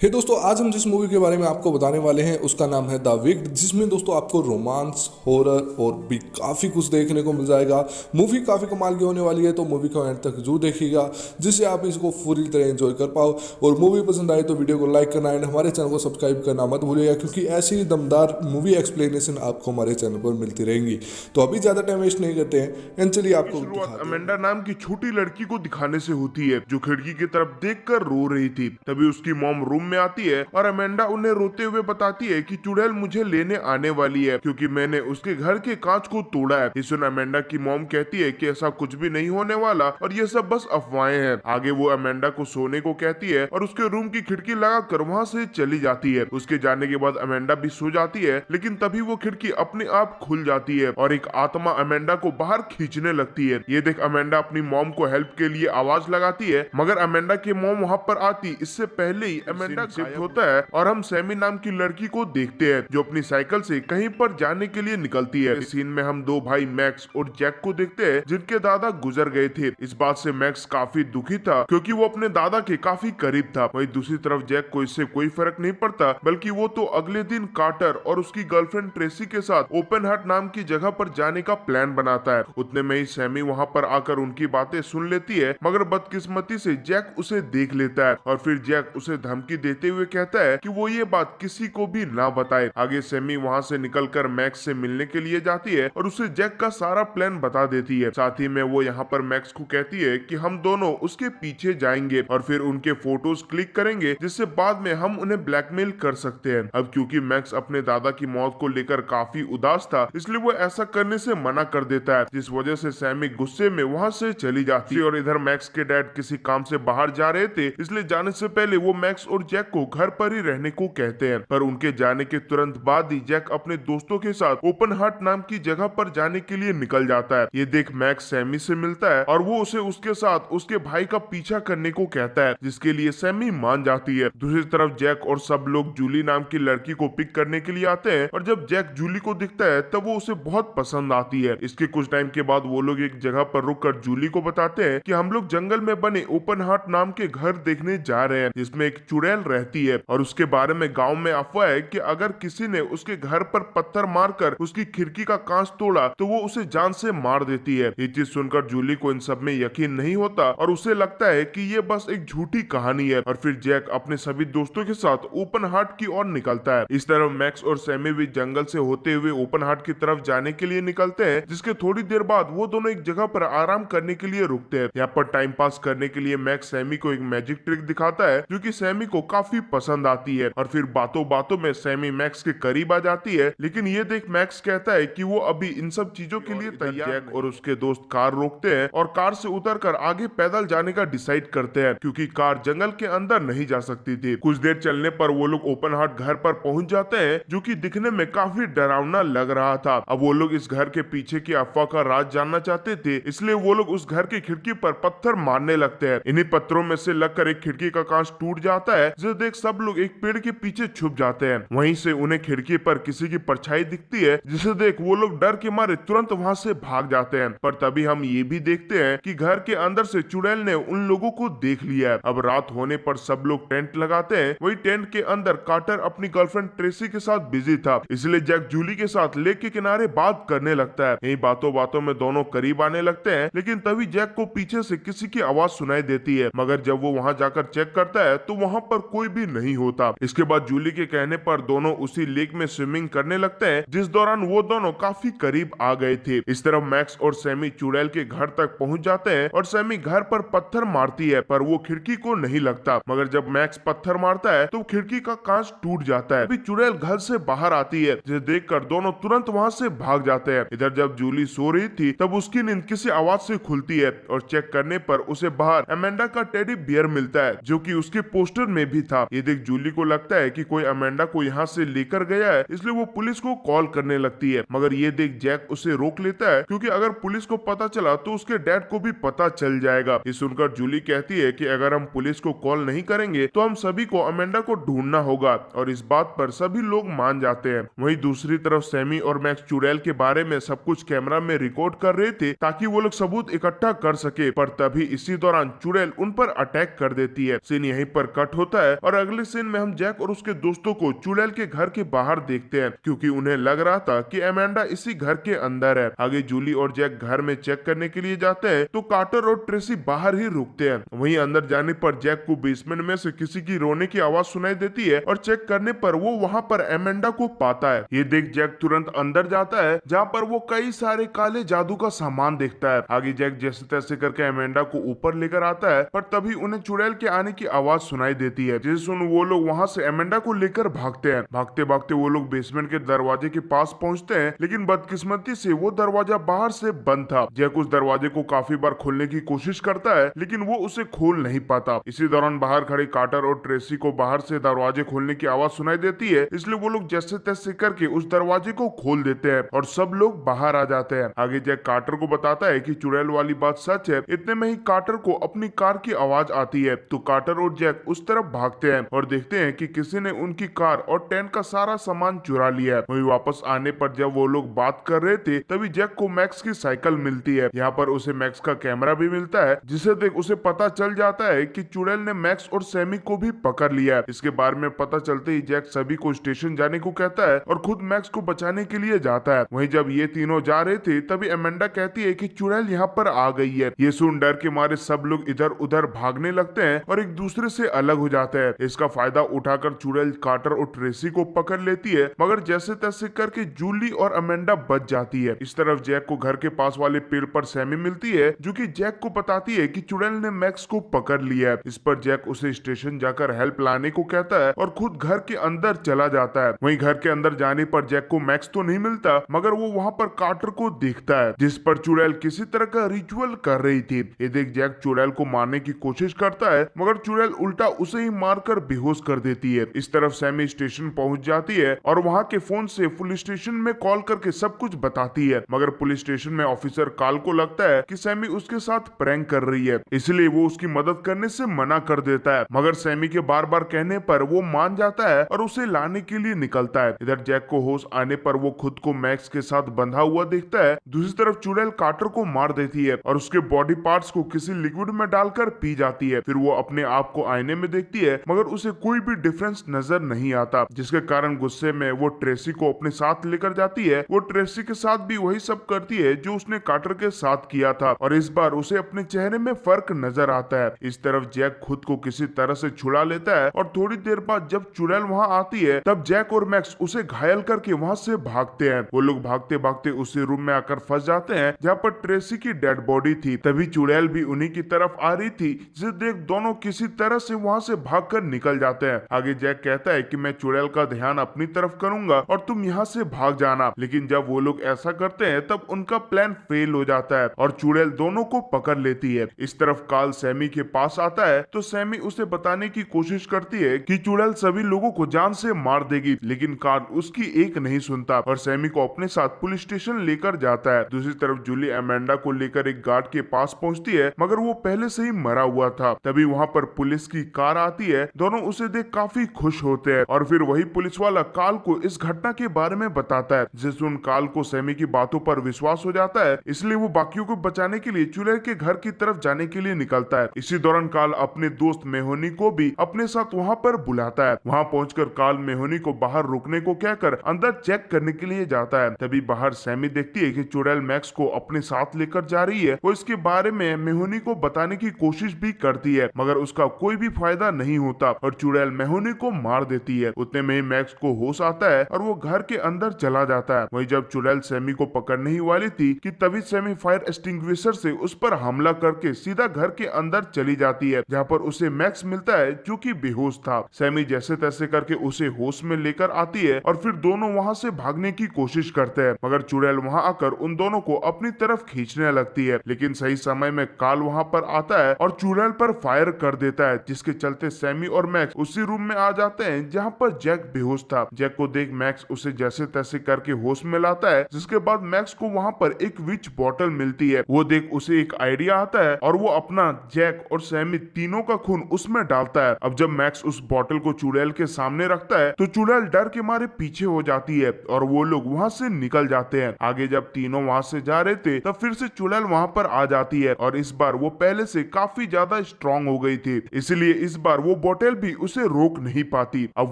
हे दोस्तों, आज हम जिस मूवी के बारे में आपको बताने वाले हैं उसका नाम है द विक्ड, जिसमें दोस्तों आपको रोमांस, हॉरर और भी काफ़ी कुछ देखने को मिल जाएगा। मूवी काफ़ी कमाल की होने वाली है, तो मूवी को एंड तक जरूर देखिएगा जिससे आप इसको पूरी तरह एंजॉय कर पाओ। और मूवी पसंद आए तो वीडियो को लाइक करना एंड हमारे चैनल को सब्सक्राइब करना मत भूलिएगा, क्योंकि ऐसी ही दमदार मूवी एक्सप्लेनेशन आपको हमारे चैनल पर मिलती रहेंगी। तो अभी ज़्यादा टाइम वेस्ट नहीं करते हैं एंड चलिए की आपको शुरुआत दिखाते हैं। अमेंडा नाम की छोटी लड़की को दिखाने से होती है, जो खिड़की की तरफ देखकर रो रही थी। तभी उसकी मॉम रूम में आती है और अमेंडा उन्हें रोते हुए बताती है कि चुड़ैल मुझे लेने आने वाली है, क्योंकि मैंने उसके घर के कांच को तोड़ा है। इस सुन अमेंडा की मॉम कहती है कि ऐसा कुछ भी नहीं होने वाला और ये सब बस अफवाहें हैं। आगे वो अमेंडा को सोने को कहती है और उसके रूम की खिड़की लगाकर वहाँ से चली जाती है। उसके जाने के बाद अमेंडा भी सो जाती है, लेकिन तभी वो खिड़की अपने आप खुल जाती है और एक आत्मा अमेंडा को बाहर खींचने लगती है। ये देख अमेंडा अपनी मॉम को हेल्प के लिए आवाज लगाती है, मगर अमेंडा की मॉम वहाँ पर आती इससे पहले ही अमेंडा शिफ्ट होता है और हम सैमी नाम की लड़की को देखते हैं, जो अपनी साइकिल से कहीं पर जाने के लिए निकलती है। इस सीन में हम दो भाई मैक्स और जैक को देखते हैं, जिनके दादा गुजर गए थे। इस बात से मैक्स काफी दुखी था, क्योंकि वो अपने दादा के काफी करीब था। वहीं दूसरी तरफ जैक को इससे कोई फर्क नहीं पड़ता, बल्कि वो तो अगले दिन कार्टर और उसकी गर्लफ्रेंड ट्रेसी के साथ ओपन हार्ट नाम की जगह पर जाने का प्लान बनाता है। उतने में ही सैमी वहां पर आकर उनकी बातें सुन लेती है, मगर बदकिस्मती से जैक उसे देख लेता है और फिर जैक उसे धमकी देते हुए कहता है कि वो ये बात किसी को भी ना बताए। आगे सैमी वहां से निकलकर मैक्स से मिलने के लिए जाती है और उसे जैक का सारा प्लान बता देती है। साथ ही में वो यहाँ पर मैक्स को कहती है कि हम दोनों उसके पीछे जाएंगे और फिर उनके फोटोज क्लिक करेंगे, जिससे बाद में हम उन्हें ब्लैकमेल कर सकते हैं। अब क्योंकि मैक्स अपने दादा की मौत को लेकर काफी उदास था, इसलिए वो ऐसा करने से मना कर देता है, जिस वजह से सैमी गुस्से में वहां से चली जाती है। और इधर मैक्स के डैड किसी काम से बाहर जा रहे थे, इसलिए जाने से पहले वो मैक्स और जैक को घर पर ही रहने को कहते हैं। पर उनके जाने के तुरंत बाद ही जैक अपने दोस्तों के साथ ओपन हार्ट नाम की जगह पर जाने के लिए निकल जाता है। ये देख मैक्स सैमी से मिलता है और वो उसे उसके साथ उसके भाई का पीछा करने को कहता है, जिसके लिए सैमी मान जाती है। दूसरी तरफ जैक और सब लोग जूली नाम की लड़की को पिक करने के लिए आते हैं और जब जैक जूली को दिखता है तब वो उसे बहुत पसंद आती है। इसके कुछ टाइम के बाद वो लोग एक जगह पर रुककर जूली को बताते हैं कि हम लोग जंगल में बने ओपन हार्ट नाम के घर देखने जा रहे हैं, जिसमें एक चुड़ैल रहती है और उसके बारे में गांव में अफवाह है कि अगर किसी ने उसके घर पर पत्थर मारकर उसकी खिड़की का कांच तोड़ा तो वो उसे जान से मार देती है। ये चीज सुनकर जूली को इन सब में यकीन नहीं होता और उसे लगता है कि ये बस एक झूठी कहानी है। और फिर जैक अपने सभी दोस्तों के साथ ओपन हार्ट की ओर निकलता है। इस तरह मैक्स और सैमी भी जंगल से होते हुए ओपन हार्ट की तरफ जाने के लिए निकलते हैं, जिसके थोड़ी देर बाद वो दोनों एक जगह पर आराम करने के लिए रुकते हैं। यहाँ पर टाइम पास करने के लिए मैक्स सैमी को एक मैजिक ट्रिक दिखाता है, जो कि सैमी को काफी पसंद आती है। और फिर बातों बातों में सैमी मैक्स के करीब आ जाती है, लेकिन ये देख मैक्स कहता है कि वो अभी इन सब चीजों के लिए तैयार। जैक और उसके दोस्त कार रोकते हैं और कार से उतरकर आगे पैदल जाने का डिसाइड करते हैं, क्योंकि कार जंगल के अंदर नहीं जा सकती थी। कुछ देर चलने पर वो लोग ओपन हार्ट घर पर पहुंच जाते हैं, जो कि दिखने में काफी डरावना लग रहा था। अब वो लोग इस घर के पीछे की अफवाह का राज जानना चाहते थे, इसलिए वो लोग उस घर की खिड़की पर पत्थर मारने लगते हैं। इन्हीं पत्थरों में से लगकर एक खिड़की का कांच टूट जाता है, जिसे देख सब लोग एक पेड़ के पीछे छुप जाते हैं। वहीं से उन्हें खिड़की पर किसी की परछाई दिखती है, जिसे देख वो लोग डर के मारे तुरंत वहां से भाग जाते हैं। पर तभी हम ये भी देखते हैं कि घर के अंदर से चुड़ैल ने उन लोगों को देख लिया है। अब रात होने पर सब लोग टेंट लगाते हैं। वही टेंट के अंदर कार्टर अपनी गर्लफ्रेंड ट्रेसी के साथ बिजी था, इसलिए जैक जूली के साथ लेक के किनारे बात करने लगता है। यही बातों बातों में दोनों करीब आने लगते हैं, लेकिन तभी जैक को पीछे से किसी की आवाज सुनाई देती है, मगर जब वो वहां जाकर चेक करता है तो वहां पर कोई भी नहीं होता। इसके बाद जूली के कहने पर दोनों उसी लेक में स्विमिंग करने लगते हैं, जिस दौरान वो दोनों काफी करीब आ गए थे। इस तरफ मैक्स और सैमी चुड़ैल के घर तक पहुंच जाते हैं और सैमी घर पर पत्थर मारती है, पर वो खिड़की को नहीं लगता। मगर जब मैक्स पत्थर मारता है तो खिड़की का कांच टूट जाता है। अभी चुड़ैल घर से बाहर आती है, जिसे देखकर दोनों तुरंत वहां से भाग जाते हैं। इधर जब जूली सो रही थी तब उसकी नींद किसी आवाज से खुलती है और चेक करने पर उसे बाहर अमेंडा का टेडी बियर मिलता है, जो कि उसके पोस्टर में भी था। ये देख जूली को लगता है कि कोई अमेंडा को यहाँ से लेकर गया है, इसलिए वो पुलिस को कॉल करने लगती है। मगर ये देख जैक उसे रोक लेता है, क्योंकि अगर पुलिस को पता चला तो उसके डैड को भी पता चल जाएगा। ये सुनकर जूली कहती है कि अगर हम पुलिस को कॉल नहीं करेंगे तो हम सभी को अमेंडा को ढूंढना होगा, और इस बात पर सभी लोग मान जाते हैं। वहीं दूसरी तरफ सैमी और मैक्स चुड़ैल के बारे में सब कुछ कैमरा में रिकॉर्ड कर रहे थे, ताकि वो लोग सबूत इकट्ठा कर सके। पर तभी इसी दौरान चुड़ैल उन पर अटैक कर देती है। सीन यहीं पर कट होता है और अगले सीन में हम जैक और उसके दोस्तों को चुड़ैल के घर के बाहर देखते हैं, क्योंकि उन्हें लग रहा था कि अमेंडा इसी घर के अंदर है। आगे जूली और जैक घर में चेक करने के लिए जाते हैं तो कार्टर और ट्रेसी बाहर ही रुकते हैं। वहीं अंदर जाने पर जैक को बेसमेंट में से किसी की रोने की आवाज सुनाई देती है और चेक करने पर वो वहां पर अमेंडा को पाता है। ये देख जैक तुरंत अंदर जाता है, जहाँ पर वो कई सारे काले जादू का सामान देखता है। आगे जैक जैसे तैसे करके अमेंडा को ऊपर लेकर आता है, पर तभी उन्हें चुड़ैल के आने की आवाज सुनाई देती है, जिसे सुन वो लोग वहां से अमेंडा को लेकर भागते हैं। भागते भागते वो लोग बेसमेंट के दरवाजे के पास पहुंचते हैं, लेकिन बदकिस्मती से वो दरवाजा बाहर से बंद था। जैक उस दरवाजे को काफी बार खोलने की कोशिश करता है, लेकिन वो उसे खोल नहीं पाता। इसी दौरान बाहर खड़े कार्टर और ट्रेसी को बाहर से दरवाजे खोलने की आवाज सुनाई देती है, इसलिए वो लोग जैसे तैसे करके उस दरवाजे को खोल देते हैं और सब लोग बाहर आ जाते हैं। आगे जैक कार्टर को बताता है कि चुड़ैल वाली बात सच है। इतने में ही कार्टर को अपनी कार की आवाज आती है, तो कार्टर और जैक उस तरफ भागते हैं और देखते हैं कि किसी ने उनकी कार और टेंट का सारा सामान चुरा लिया है। वहीं वापस आने पर जब वो लोग बात कर रहे थे, तभी जैक को मैक्स की साइकिल मिलती है। यहाँ पर उसे मैक्स का कैमरा भी मिलता है, जिसे देख उसे पता चल जाता है कि चुड़ैल ने मैक्स और सैमी को भी पकड़ लिया है। इसके बारे में पता चलते ही जैक सभी को स्टेशन जाने को कहता है और खुद मैक्स को बचाने के लिए जाता है। वहीं जब ये तीनों जा रहे थे, तभी अमेंडा कहती है कि चुड़ैल यहाँ पर आ गई है। ये सुन डर के मारे सब लोग इधर उधर भागने लगते हैं और एक दूसरे से अलग हो जाते हैं। इसका फायदा उठाकर चुड़ैल कार्टर और ट्रेसी को पकड़ लेती है, मगर जैसे तैसे करके जूली और अमेंडा बच जाती है। इस तरफ जैक को घर के पास वाले पेड़ पर सैमी मिलती है, जो कि जैक को बताती है कि चुड़ैल ने मैक्स को पकड़ लिया है। इस पर जैक उसे स्टेशन जाकर हेल्प लाने को कहता है और खुद घर के अंदर चला जाता है। वहीं घर के अंदर जाने पर जैक को मैक्स तो नहीं मिलता, मगर वो वहां पर कार्टर को देखता है, जिस पर चुड़ैल किसी तरह का रिचुअल कर रही थी। ये देख जैक चुड़ैल को मारने की कोशिश करता है, मगर चुड़ैल उल्टा उसे ही मारकर बेहोश कर देती है। इस तरफ सैमी स्टेशन पहुंच जाती है और वहां के फोन से पुलिस स्टेशन में कॉल करके सब कुछ बताती है, मगर पुलिस स्टेशन में ऑफिसर काल को लगता है कि सैमी उसके साथ प्रैंक कर रही है, इसलिए वो उसकी मदद करने से मना कर देता है। मगर सैमी के बार बार कहने पर वो मान जाता है और उसे लाने के लिए निकलता है। इधर जैक को होश आने पर वो खुद को मैक्स के साथ बंधा हुआ देखता है। दूसरी तरफ चुड़ैल कार्टर को मार देती है और उसके बॉडी पार्ट्स को किसी लिक्विड में डालकर पी जाती है। फिर वो अपने आप को आईने में देखती है, मगर उसे कोई भी डिफरेंस नजर नहीं आता, जिसके कारण गुस्से में वो ट्रेसी को अपने साथ लेकर जाती है। वो ट्रेसी के साथ भी वही सब करती है जो उसने कार्टर के साथ किया था, और इस बार उसे अपने चेहरे में फर्क नजर आता है। इस तरफ जैक खुद को किसी तरह से छुड़ा लेता है और थोड़ी देर बाद जब चुड़ैल वहां आती है, तब जैक और मैक्स उसे घायल करके वहां से भागते हैं। वो लोग भागते भागते उसी रूम में आकर फंस जाते हैं जहाँ पर ट्रेसी की डेड बॉडी थी। तभी चुड़ैल भी उन्हीं की तरफ आ रही थी, जिसे देख दोनों किसी तरह से वहां से भागकर निकल जाते हैं। आगे जैक कहता है कि मैं चुड़ैल का ध्यान अपनी तरफ करूंगा और तुम यहाँ से भाग जाना, लेकिन जब वो लोग ऐसा करते हैं तब उनका प्लान फेल हो जाता है और चुड़ैल दोनों को पकड़ लेती है। इस तरफ काल सैमी के पास आता है तो सैमी उसे बताने की कोशिश करती है कि चुड़ैल सभी लोगों को जान से मार देगी, लेकिन काल उसकी एक नहीं सुनता और सैमी को अपने साथ पुलिस स्टेशन लेकर जाता है। दूसरी तरफ जूली अमेंडा को लेकर एक गार्ड के पास पहुंचती है, मगर वो पहले से ही मरा हुआ था। तभी वहां पर पुलिस की कार आती है। दोनों उसे देख काफी खुश होते हैं और फिर वही पुलिस वाला काल को इस घटना के बारे में बताता है, जिसे सुन काल को सैमी की बातों पर विश्वास हो जाता है, इसलिए वो बाकियों को बचाने के लिए चुड़ैल के घर की तरफ जाने के लिए निकलता है। इसी दौरान काल अपने दोस्त मेहोनी को भी अपने साथ वहां पर बुलाता है। वहां पहुंचकर काल मेहोनी को बाहर रुकने को कहकर अंदर चेक करने के लिए जाता है। तभी बाहर सैमी देखती है कि चुड़ैल मैक्स को अपने साथ लेकर जा रही है। वो इसके बारे में मेहोनी को बताने की कोशिश भी करती है, मगर उसका कोई भी फायदा नहीं होता और चुड़ैल मेहोनी को मार देती है। उतने में ही मैक्स को होश आता है और वो घर के अंदर चला जाता है। वहीं जब चुड़ैल सैमी को पकड़ने ही वाली थी कि तभी सैमी फायर एक्सटिंग्विशर से उस पर हमला करके सीधा घर के अंदर चली जाती है, जहाँ पर उसे मैक्स मिलता है जो कि बेहोश था। सैमी जैसे तैसे करके उसे होश में लेकर आती है और फिर दोनों वहां से भागने की कोशिश करते हैं, मगर चुड़ैल वहां आकर उन दोनों को अपनी तरफ खींचने लगती है। लेकिन सही समय में काल वहां पर आता है और चुड़ैल पर फायर कर देता है, जिसके चलते सैमी और मैक्स उसी रूम में आ जाते हैं जहाँ पर जैक बेहोश था। जैक को देख मैक्स उसे जैसे तैसे करके होश में लाता है, जिसके बाद मैक्स को वहां पर एक विच बॉटल मिलती है। वो देख उसे एक आइडिया आता है और वो अपना, जैक और सैमी तीनों का खून उसमें डालता है। अब जब मैक्स उस बॉटल को चुड़ैल के सामने रखता है तो चुड़ैल डर के मारे पीछे हो जाती है और वो लोग वहां से निकल जाते हैं। आगे जब तीनों वहां से जा रहे थे तब फिर से चुड़ैल वहां पर आ जाती है और इस बार वो पहले से काफी ज्यादा स्ट्रॉन्ग हो गई थी, इसलिए इस बार वो बोतल भी उसे रोक नहीं पाती। अब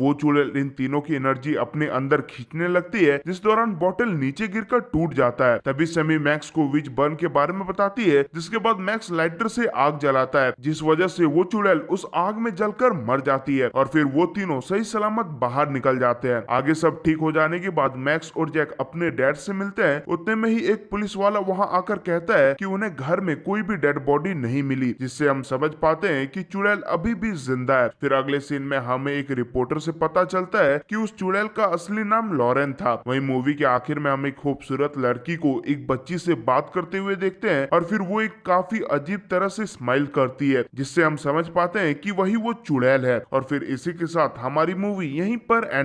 वो चुड़ैल इन तीनों की एनर्जी अपने अंदर खींचने लगती है, जिस दौरान बोतल नीचे गिरकर टूट जाता है। तभी समी मैक्स को विच बर्न के बारे में बताती है, जिसके बाद मैक्स लाइटर से आग जलाता है, जिस वजह से वो चुड़ैल उस आग में जलकर मर जाती है और फिर वो तीनों सही सलामत बाहर निकल जाते हैं। आगे सब ठीक हो जाने के बाद मैक्स और जैक अपने डैड से मिलते हैं। उतने में ही एक पुलिस वाला वहां आकर कहता है कि उन्हें घर में कोई भी डेड बॉडी नहीं मिली, जिससे हम समझ पाते हैं कि चुड़ैल अभी भी जिंदा है। फिर अगले सीन में हमें एक रिपोर्टर से पता चलता है कि उस चुड़ैल का असली नाम लॉरेन था। वहीं मूवी के आखिर में हम एक खूबसूरत लड़की को एक बच्ची से बात करते हुए देखते हैं और फिर वो एक काफी अजीब तरह से स्माइल करती है, जिससे हम समझ पाते हैं कि वही वो चुड़ैल है। और फिर इसी के साथ हमारी मूवी यहीं पर एंड